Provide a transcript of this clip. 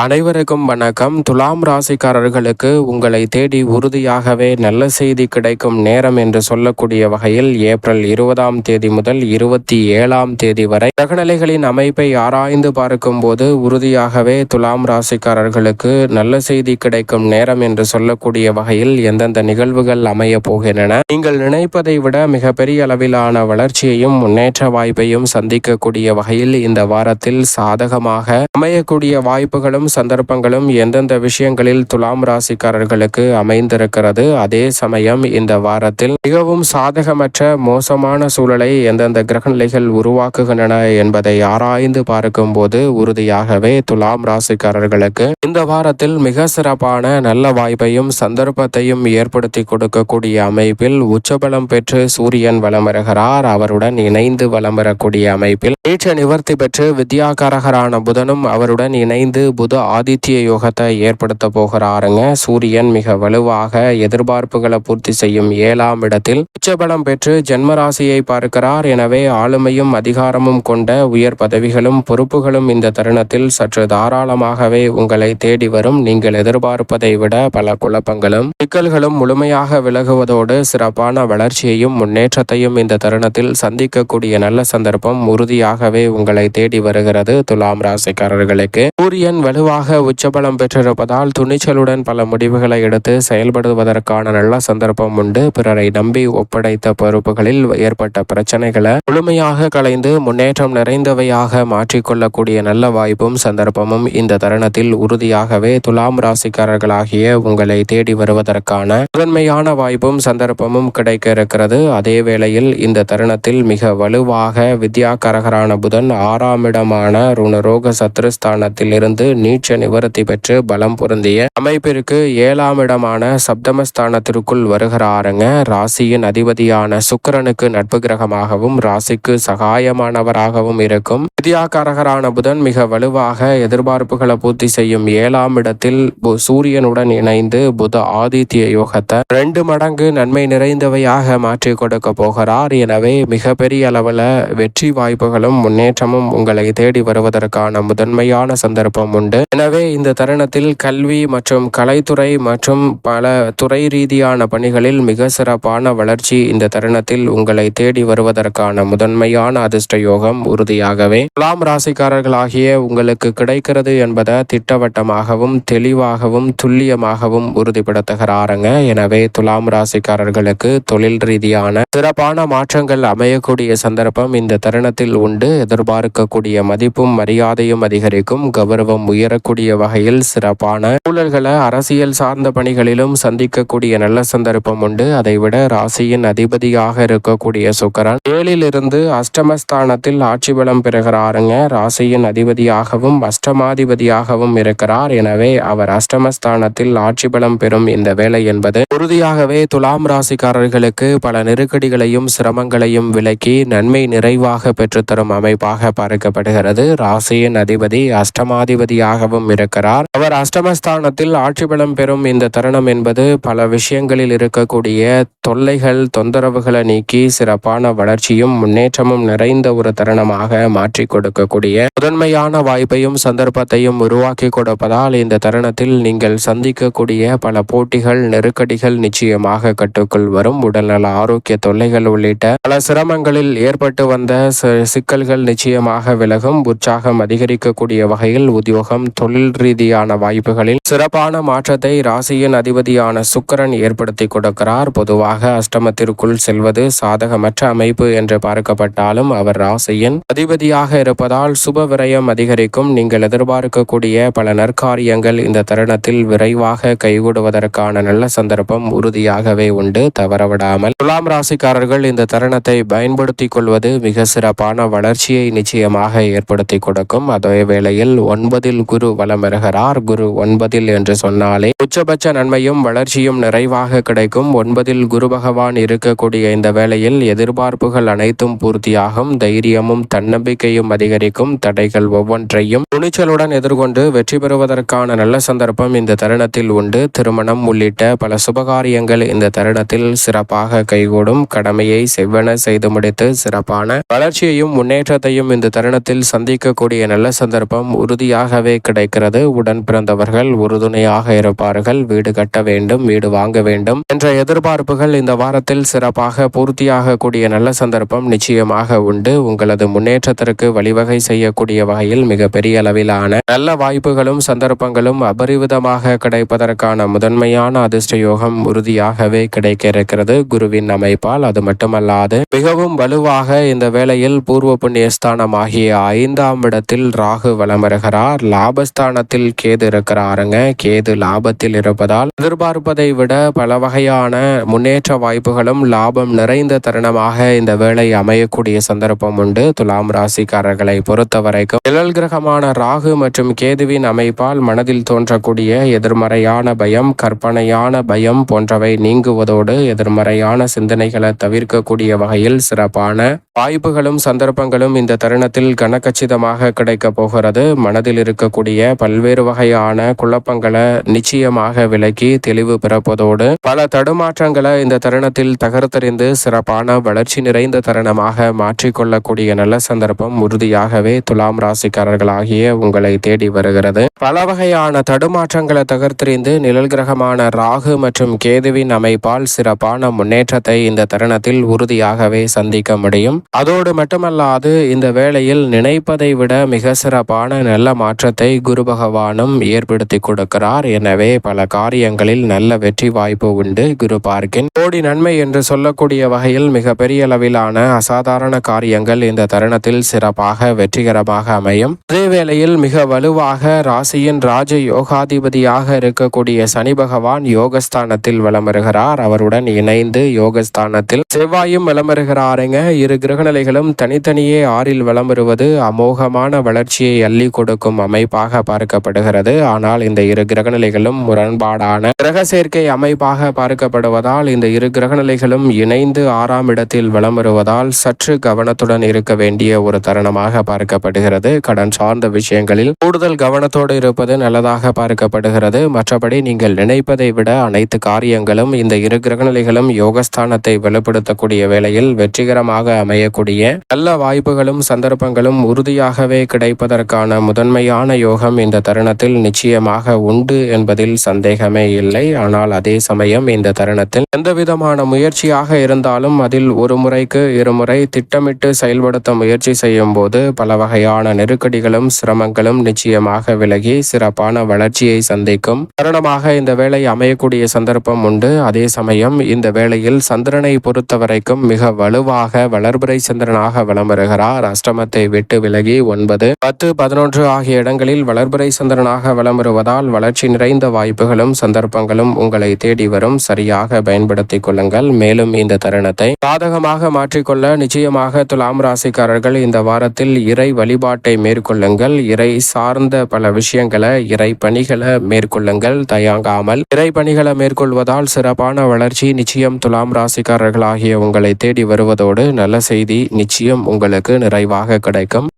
அனைவருக்கும் வணக்கம். துலாம் ராசிக்காரர்களுக்கு உங்களை தேடி உறுதியாகவே நல்ல செய்தி கிடைக்கும் நேரம் என்று சொல்லக்கூடிய வகையில் ஏப்ரல் 20ஆம் தேதி முதல் 27ஆம் தேதி வரை கிரகநிலைகளின் அமைப்பை ஆராய்ந்து பார்க்கும் போது உறுதியாகவே துலாம் ராசிக்காரர்களுக்கு நல்ல செய்தி கிடைக்கும் நேரம் என்று சொல்லக்கூடிய வகையில் எந்தெந்த நிகழ்வுகள் அமைய போகின்றன, நீங்கள் நினைப்பதை விட மிகப்பெரிய அளவிலான வளர்ச்சியையும் முன்னேற்ற வாய்ப்பையும் சந்திக்கக்கூடிய வகையில் இந்த வாரத்தில் சாதகமாக அமையக்கூடிய வாய்ப்புகளும் சந்தர்ப்பங்களும் எந்தெந்த விஷயங்களில் துலாம் ராசிக்காரர்களுக்கு அமைந்திருக்கிறது. அதே சமயம் இந்த வாரத்தில் மிகவும் சாதகமற்ற மோசமான சூழலை எந்தெந்த கிரகநிலைகள் உருவாக்குகின்றன என்பதை ஆராய்ந்து பார்க்கும் போது உறுதியாகவே துலாம் ராசிக்காரர்களுக்கு இந்த வாரத்தில் மிக சிறப்பான நல்ல வாய்ப்பையும் சந்தர்ப்பத்தையும் ஏற்படுத்தி கொடுக்கக்கூடிய அமைப்பில் உச்சபலம் பெற்று சூரியன் வலம் வருகிறார். அவருடன் இணைந்து வலம் வரக்கூடிய அமைப்பில் நீச்ச நிவர்த்தி பெற்று வித்யாகாரகரான புதனும் அவருடன் இணைந்து புத ஆதித்ய யோகத்தை ஏற்படுத்த போகிறாருங்க. சூரியன் மிக வலுவாக எதிர்பார்ப்புகளை பூர்த்தி செய்யும் 7ஆம் இடத்தில் உச்சபலம் பெற்று ஜென்மராசியை பார்க்கிறார். எனவே ஆளுமையும் அதிகாரமும் கொண்ட உயர் பதவிகளும் பொறுப்புகளும் இந்த தருணத்தில் சற்று தாராளமாகவே உங்களை தேடி வரும். நீங்கள் எதிர்பார்ப்பதை விட பல குழப்பங்களும் சிக்கல்களும் முழுமையாக விலகுவதோடு சிறப்பான வளர்ச்சியையும் முன்னேற்றத்தையும் இந்த தருணத்தில் சந்திக்கக்கூடிய நல்ல சந்தர்ப்பம் உறுதியாகவே உங்களை தேடி வருகிறது. துலாம் ராசிக்காரர்களுக்கு சூரியன் வலுவாக உச்சபலம் பெற்றிருப்பதால் துணிச்சலுடன் பல முடிவுகளை எடுத்து செயல்படுவதற்கான நல்ல சந்தர்ப்பம் உண்டு. பிறரை நம்பி ஒப்படைத்த பொறுப்புகளில் ஏற்பட்ட பிரச்சனைகளை முழுமையாக களைந்து முன்னேற்றம் நிறைந்தவையாக மாற்றிக்கொள்ளக்கூடிய நல்ல வாய்ப்பும் சந்தர்ப்பமும் இந்த தருணத்தில் உறுதியாகவே துலாம் ராசிக்காரர்களாகிய உங்களை தேடி வருவதற்கான முதன்மையான வாய்ப்பும் சந்தர்ப்பமும் கிடைக்க இருக்கிறது. அதே வேளையில் இந்த தருணத்தில் மிக வலுவாக வித்யாகாரகரான புதன் 6ஆம் இடமான ருணரோக சத்ருஸ்தானத்தில் இருந்து நீச்ச நிவர்த்தி பெற்று பலம் பொருந்திய அமைப்பிற்கு 7ஆம் இடமான சப்தமஸ்தானத்திற்குள் வருகிறாருங்க. ராசியின் அதிபதியான சுக்கிரனுக்கு நட்பு கிரகமாகவும் ராசிக்கு சகாயமானவராகவும் இருக்கும் வித்யாகாரகரான புதன் மிக வலுவாக எதிர்பார்ப்புகளை பூர்த்தி செய்யும் 7ஆம் இடத்தில் சூரியனுடன் இணைந்து புத ஆதித்ய யோகத்தை 2 மடங்கு நன்மை நிறைந்தவையாக மாற்றி கொடுக்க போகிறார். எனவே மிகப்பெரிய அளவில் வெற்றி வாய்ப்புகளும் முன்னேற்றமும் உங்களை தேடி வருவதற்கான முதன்மையான சந்தர்ப்பம் உண்டு. எனவே இந்த தருணத்தில் கல்வி மற்றும் கலைத்துறை மற்றும் பல துறை ரீதியான பணிகளில் மிக சிறப்பான வளர்ச்சி இந்த தருணத்தில் உங்களை தேடி வருவதற்கான முதன்மையான அதிர்ஷ்ட யோகம் உறுதியாகவே துலாம் ராசிக்காரர்களாகிய உங்களுக்கு கிடைக்கிறது என்பதை திட்டவட்டமாகவும் தெளிவாகவும் துல்லியமாகவும் உறுதிப்படுத்துகிறாருங்க. எனவே துலாம் ராசிக்காரர்களுக்கு தொழில் ரீதியான சிறப்பான மாற்றங்கள் அமையக்கூடிய சந்தர்ப்பம் இந்த தருணத்தில் உண்டு. எதிர்பார்க்கக்கூடிய மதிப்பும் மரியாதையும் அதிகரிக்கும். கௌரவம் உயரக்கூடிய வகையில் சிறப்பான சூழல்களை அரசியல் சார்ந்த பணிகளிலும் சந்திக்கக்கூடிய நல்ல சந்தர்ப்பம் உண்டு. அதைவிட ராசியின் அதிபதியாக இருக்கக்கூடிய சுக்கிரன் 7ல் இருந்து அஷ்டமஸ்தானத்தில் ஆட்சி பலம் பெறுகிறாருங்க. ராசியின் அதிபதியாகவும் அஷ்டமாதிபதியாகவும் இருக்கிறார். எனவே அவர் அஷ்டமஸ்தானத்தில் ஆட்சி பலம் பெறும் இந்த வேலை என்பது உறுதியாகவே துலாம் ராசிக்காரர்களுக்கு பல நெருக்கடிகளையும் சிரமங்களையும் விலக்கி நன்மை நிறைவாக பெற்றுத்தரும் அமைப்பாக பார்க்கப்படுகிறது. ராசியின் அதிபதி அஷ்டமாதிபதியாகவும் இருக்கிறார். அவர் அஷ்டமஸ்தானத்தில் ஆட்சி பலம் பெறும் இந்த தருணம் என்பது பல விஷயங்களில் இருக்கக்கூடிய தொல்லைகள் தொந்தரவுகளை நீக்கி சிறப்பான வளர்ச்சியும் முன்னேற்றமும் நிறைந்த ஒரு தருணமாக மாற்றி கொடுக்கக்கூடிய முதன்மையான வாய்ப்பையும் சந்தர்ப்பத்தையும் உருவாக்கி கொடுப்பதால் இந்த தருணத்தில் நீங்கள் சந்திக்கக்கூடிய பல போட்டிகள் நெருக்கடிகள் நிச்சயமாக கட்டுக்குள் வரும். உடல்நல ஆரோக்கிய தொல்லைகள் உள்ளிட்ட பல சிரமங்களில் ஏற்பட்டு வந்த சிக்கல்கள் நிச்சயமாக விலகும். உற்சாகம் அதிகரிக்கக்கூடிய வகையில் உத்தியோகம் தொழில் ரீதியான வாய்ப்புகளில் சிறப்பான மாற்றத்தை ராசியின் அதிபதியான சுக்கிரன் ஏற்படுத்தி கொடுக்கிறார். பொதுவாக அஷ்டமத்திற்குள் செல்வது சாதகமற்ற அமைப்பு என்று பார்க்கப்பட்டாலும் அவர் ராசியின் அதிபதியாக இருப்பதால் சுப விரயம் அதிகரிக்கும். நீங்கள் எதிர்பார்க்கக்கூடிய பல நற்காரியங்கள் இந்த தருணத்தில் விரைவாக கைகூடுவதற்கான நல்ல சந்தர்ப்பம் உறுதியாகவே உண்டு. தவறவிடாமல் துலாம் ராசிக்காரர்கள் இந்த தருணத்தை பயன்படுத்திக் கொள்வது மிக சிறப்பான வளர்ச்சியை நிச்சயமாக ஏற்படுத்தி கொடுக்கும். அதே வேளையில் 9ல் குரு வலம் வருகிறார். குரு 9ல் என்று சொன்னாலே உச்சபட்ச நன்மையும் வளர்ச்சியும் நிறைவாக கிடைக்கும். 9ல் குரு பகவான் இருக்கக்கூடிய இந்த வேளையில் எதிர்பார்ப்புகள் அனைத்தும் பூர்த்தியாகும். தைரியமும் தன்னம்பிக்கையும் அதிகரிக்கும். தடைகள் ஒவ்வொன்றையும் துணிச்சலுடன் எதிர்கொண்டு வெற்றி பெறுவதற்கான நல்ல சந்தர்ப்பம் இந்த தருணத்தில் உண்டு. திருமணம் உள்ளிட்ட பல சுபகாரியங்கள் இந்த தருணத்தில் சிறப்பாக கைகூடும். கடமையை செவ்வன செய்து முடித்து சிறப்பான வளர்ச்சியையும் முன்னேற்றத்தையும் இந்த தருணத்தில் சந்திக்கக்கூடிய நல்ல சந்தர்ப்பம் உறுதியாகவே கிடைக்கிறது. உடன் பிறந்தவர்கள் உறுதுணையாக இருப்பார்கள். வீடு கட்ட வேண்டும், வீடு வாங்க வேண்டும் என்ற எதிர்பார்ப்புகள் இந்த வாரத்தில் சிறப்பாக பூர்த்தியாகக்கூடிய நல்ல சந்தர்ப்பம் நிச்சயமாக உண்டு. உங்களது முன்னேற்றத்திற்கு வழிவகை செய்யக்கூடிய வகையில் மிக பெரிய அளவிலான நல்ல வாய்ப்புகளும் சந்தர்ப்பங்களும் அபரிவிதமாக கிடைப்பதற்கான முதன்மையான அதிர்ஷ்ட யோகம் உறுதியாகவே கிடைக்க இருக்கிறது குருவின் அமைப்பால். அது மட்டுமல்லாது மிகவும் வலுவாக இந்த வேளையில் பூர்வ புண்ணியஸ்தானம் ஆகிய 5ஆம் இடத்தில் ராகு வலம் வருகிறார். லாபஸ்தானத்தில் கேது இருக்கிறாருங்க. கேது லாபத்தில் இருப்பதால் எதிர்பார்ப்பதை விட பல வகையான முன்னேற்ற வாய்ப்புகளும் லாபம் நிறைந்த தருணமாக இந்த வேளை அமையக்கூடிய சந்தர்ப்பம் உண்டு. துலாம் ராசிக்காரர்களை பொறுத்தவரைக்கும் நிழல் கிரகமான ராகு மற்றும் கேதுவின் அமைப்பால் மனதில் தோன்றக்கூடிய எதிர்மறையான பயம், கற்பனையான பயம் போன்றவை நீங்குவதோடு எதிர்மறையான சிந்தனைகளை தவிர்க்கக்கூடிய வகையில் சிறப்பான வாய்ப்புகளும் சந்தர்ப்பங்களும் இந்த தருணத்தில் கனகச்சிதமாக கிடைக்க போகிறது. மனதில் இருக்கக்கூடிய பல்வேறு வகையான குழப்பங்களை நிச்சயமாக விலக்கி தெளிவு பிறப்பதோடு பல தடுமாற்றங்களை இந்த தருணத்தில் தகர்த்தறிந்து சிறப்பான வளர்ச்சி நிறைந்த தருணமாக மாற்றிக்கொள்ளக்கூடிய நல்ல சந்தர்ப்பம் உறுதியாகவே துலாம் ராசிக்காரர்களாகிய உங்களை தேடி வருகிறது. பல வகையான தடுமாற்றங்களை தகர்த்தறிந்து நிழல் கிரகமான ராகு மற்றும் கேதுவின் அமைப்பால் சிறப்பான முன்னேற்றத்தை இந்த தருணத்தில் உறுதியாகவே சந்திக்க முடியும். அதோடு மட்டுமல்லாது இந்த வேளையில் நினைப்பதை விட மிக சிறப்பான நல்ல மாற்றத்தை குரு பகவானும் ஏற்படுத்தி கொடுக்கிறார். எனவே பல காரியங்களில் நல்ல வெற்றி வாய்ப்பு உண்டு. குரு பார்க்கின் கோடி நன்மை என்று சொல்லக்கூடிய வகையில் மிக பெரிய அளவிலான அசாதாரண காரியங்கள் இந்த தருணத்தில் சிறப்பாக வெற்றிகரமாக அமையும். அதே வேளையில் மிக வலுவாக ராசியின் ராஜ யோகாதிபதியாக இருக்கக்கூடிய சனி பகவான் யோகஸ்தானத்தில் வலம் வருகிறார். அவருடன் இணைந்து யோகஸ்தானத்தில் செவ்வாயும் வலம் வருகிறாருங்க. இரு கிரகநிலைகளும் தனித்தனியே 6இல் வலம் வருவது அமோகமான வளர்ச்சியை அள்ளி கொடுக்கும் அமைப்பாக பார்க்கப்படுகிறது. ஆனால் இந்த இரு கிரகநிலைகளும் முரண்பாடான கிரக சேர்க்கை அமைப்பாக பார்க்கப்படுவதால் இந்த இரு கிரகநிலைகளும் இணைந்து 6ஆம் இடத்தில் வலம் வருவதால் சற்று கவனத்துடன் இருக்க வேண்டிய ஒரு தருணமாக பார்க்கப்படுகிறது. கடன் சார்ந்த விஷயங்களில் கூடுதல் கவனத்தோடு இருப்பது நல்லதாக பார்க்கப்படுகிறது. மற்றபடி நீங்கள் நினைப்பதை விட அனைத்து காரியங்களும் இந்த இரு கிரகநிலைகளும் யோகஸ்தானத்தை வலுப்படுத்தக்கூடிய வேளையில் வெற்றிகரமாக அமையக்கூடிய நல்ல வாய்ப்புகளும் சந்தர்ப்பங்களும் உறுதியாகவே கிடைப்பதற்கான முதன்மையான யோகம் இந்த தருணத்தில் நிச்சயமாக உண்டு என்பதில் சந்தேகமே இல்லை. ஆனால் அதே சமயம் இந்த தருணத்தில் எந்தவிதமான முயற்சியாக இருந்தாலும் அதில் ஒரு முறைக்கு இருமுறை திட்டமிட்டு செயல்படுத்த முயற்சி செய்யும் போது பல வகையான நெருக்கடிகளும் சிரமங்களும் நிச்சயமாக விலகி சிறப்பான வளர்ச்சியை சந்திக்கும் தருணமாக இந்த வேளை அமையக்கூடிய சந்தர்ப்பம் உண்டு. அதே சமயம் இந்த வேளையில் சந்திரனை பொறுத்தவரைக்கும் மிக வலுவாக வளர்பிறை சந்திரனாக வலம் வருகிறார். அஷ்டமத்தை விட்டு விலகி 9, 10, 11 ஆகிய இடங்களில் வளர்பிறை சந்திரனாக வலம் வருவதால் வளர்ச்சி நிறைந்த வாய்ப்புகளும் சந்தர்ப்பங்களும் உங்களை தேடி வரும். சரியாக பயன்படுத்திக் கொள்ளுங்கள். மேலும் இந்த தருணத்தை சாதகமாக மாற்றிக்கொள்ள நிச்சயமாக துலாம் ராசிக்காரர்கள் இந்த வாரத்தில் இறை வழிபாட்டை மேற்கொள்ளுங்கள். இறை சார்ந்த பல விஷயங்களை, இறை பணிகளை மேற்கொள்ளுங்கள். தயங்காமல் இறை பணிகளை மேற்கொள்வதால் சிறப்பான வளர்ச்சி நிச்சயம் துலாம் ராசிக்காரர்களாகிய உங்களை தேடி வருவதோடு நல்ல செய்தி நிச்சயம் உங்களுக்கு நிறைவாக கிடைக்கும்.